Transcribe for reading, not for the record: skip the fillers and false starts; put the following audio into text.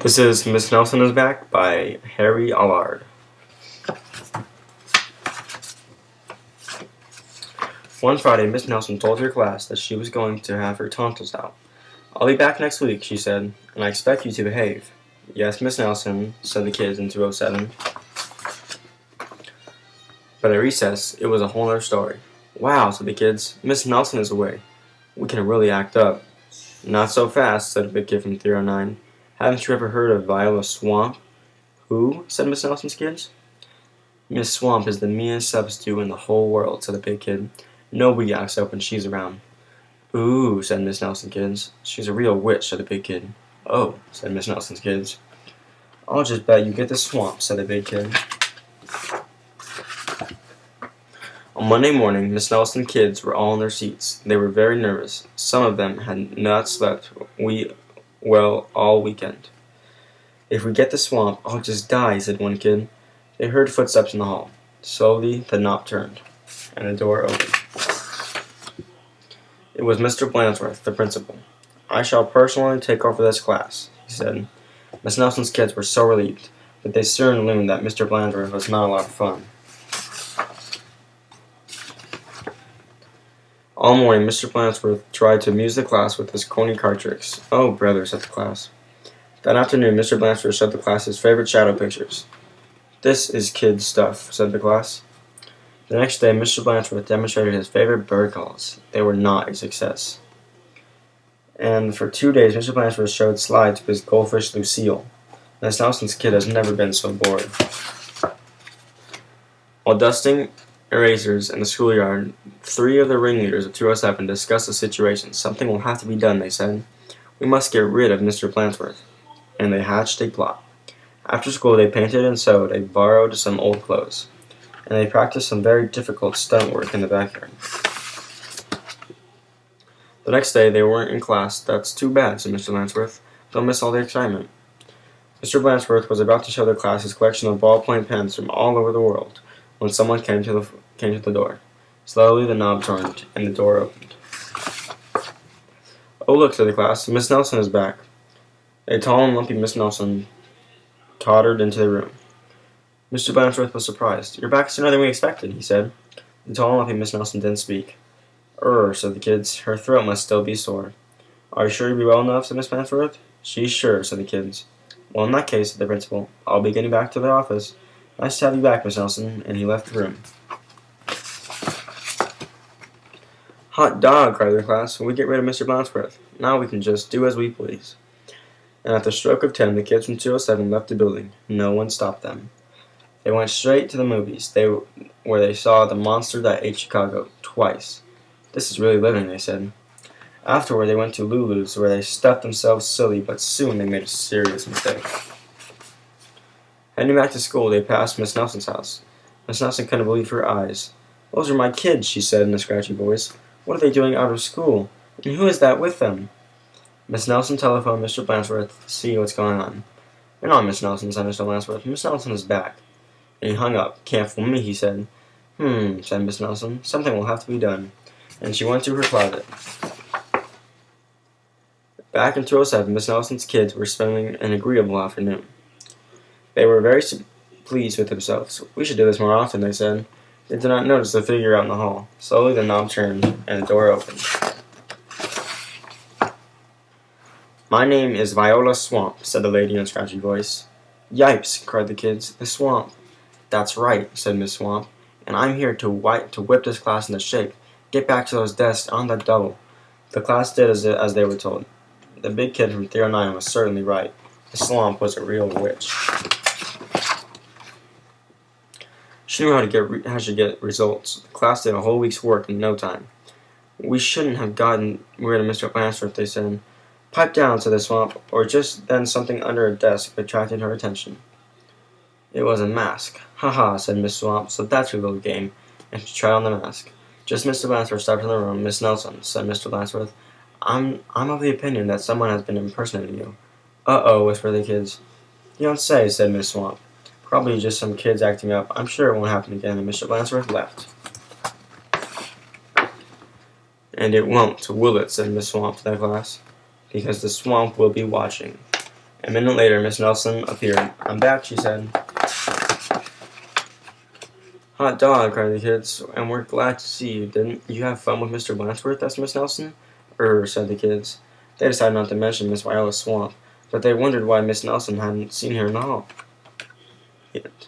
This is Miss Nelson is Back by Harry Allard. One Friday, Miss Nelson told her class that she was going to have her tonsils out. "I'll be back next week," she said, "and I expect you to behave." "Yes, Miss Nelson," said the kids in 207. But at recess, it was a whole other story. "Wow," said the kids, "Miss Nelson is away. We can really act up." "Not so fast," said a big kid from 309. "Haven't you ever heard of Viola Swamp?" "Who?" said Miss Nelson's kids. "Miss Swamp is the meanest substitute in the whole world," said the big kid. "Nobody acts up when she's around." "Ooh," said Miss Nelson's kids. "She's a real witch," said the big kid. "Oh," said Miss Nelson's kids. "I'll just bet you get the swamp," said the big kid. On Monday morning, Miss Nelson's kids were all in their seats. They were very nervous. Some of them had not slept well all weekend. "If we get the swamp, I'll just die," said one kid. They heard footsteps in the hall. Slowly, the knob turned, and the door opened. It was Mr. Blansworth, the principal. "I shall personally take over this class," he said. Miss Nelson's kids were so relieved, but they soon learned that Mr. Blansworth was not a lot of fun. All morning, Mr. Blansworth tried to amuse the class with his corny card tricks. "Oh, brother," said the class. That afternoon, Mr. Blansworth showed the class his favorite shadow pictures. "This is kid stuff," said the class. The next day, Mr. Blansworth demonstrated his favorite bird calls. They were not a success. And for 2 days, Mr. Blansworth showed slides of his goldfish Lucille. Miss Nelson's kid has never been so bored. While dusting erasers in the schoolyard, 3 of the ringleaders of 207 discussed the situation. "Something will have to be done," they said. "We must get rid of Mr. Blansworth." And they hatched a plot. After school, they painted and sewed. They borrowed some old clothes. And they practiced some very difficult stunt work in the backyard. The next day, they weren't in class. "That's too bad," said Mr. Blansworth. "They'll miss all the excitement." Mr. Blansworth was about to show the class his collection of ballpoint pens from all over the world when someone came to the door. Slowly, the knob turned, and the door opened. "Oh, look," said the class. "Miss Nelson is back." A tall and lumpy Miss Nelson tottered into the room. Mr. Blansworth was surprised. "You're back sooner than we expected," he said. The tall and lumpy Miss Nelson didn't speak. Said the kids. "Her throat must still be sore." "Are you sure you'll be well enough?" said Miss Blansworth. "She's sure," said the kids. "Well, in that case," said the principal, "I'll be getting back to the office. Nice to have you back, Miss Nelson," and he left the room. "Hot dog!" cried the class. "We get rid of Mr. Blansworth. Now we can just do as we please." And at the stroke of 10, the kids from 207 left the building. No one stopped them. They went straight to the movies, where they saw The Monster That Ate Chicago twice. "This is really living," they said. Afterward, they went to Lulu's, where they stuffed themselves silly, but soon they made a serious mistake. Heading back to school, they passed Miss Nelson's house. Miss Nelson couldn't believe her eyes. "Those are my kids," she said in a scratchy voice. "What are they doing out of school? And who is that with them?" Miss Nelson telephoned Mr. Blansworth to see what's going on. "You're not Miss Nelson," said Mr. Blansworth. "Miss Nelson is back." And he hung up. "Can't fool me," he said. Said Miss Nelson. "Something will have to be done." And she went to her closet. Back in 207, Miss Nelson's kids were spending an agreeable afternoon. They were very pleased with themselves. "We should do this more often," they said. They did not notice the figure out in the hall. Slowly the knob turned, and the door opened. "My name is Viola Swamp," said the lady in a scratchy voice. "Yipes!" cried the kids. "The swamp." "That's right," said Miss Swamp. "And I'm here to whip this class into shape. Get back to those desks on the double." The class did as they were told. The big kid from 309 was certainly right. The swamp was a real witch. She knew how to get results. The class did a whole week's work in no time. "We shouldn't have gotten rid of Mr. Blansworth," they said. "Pipe down," said the swamp, or just then something under a desk attracted her attention. It was a mask. "Ha ha," said Miss Swamp, "so that's your little game," and she tried on the mask. Just Mr. Blansworth stepped in the room. "Miss Nelson," said Mr. Blansworth, I'm of the opinion that someone has been impersonating you." "Uh-oh," whispered the kids. "You don't say," said Miss Swamp. "Probably just some kids acting up. I'm sure it won't happen again," and Mr. Blansworth left. "And it won't, will it?" said Miss Swamp to the class. "Because the swamp will be watching." A minute later, Miss Nelson appeared. "I'm back," she said. "Hot dog," cried the kids, "and we're glad to see you. Didn't you have fun with Mr. Blansworth?" asked Miss Nelson. Said the kids. They decided not to mention Miss Viola's swamp, but they wondered why Miss Nelson hadn't seen her in the hall yet.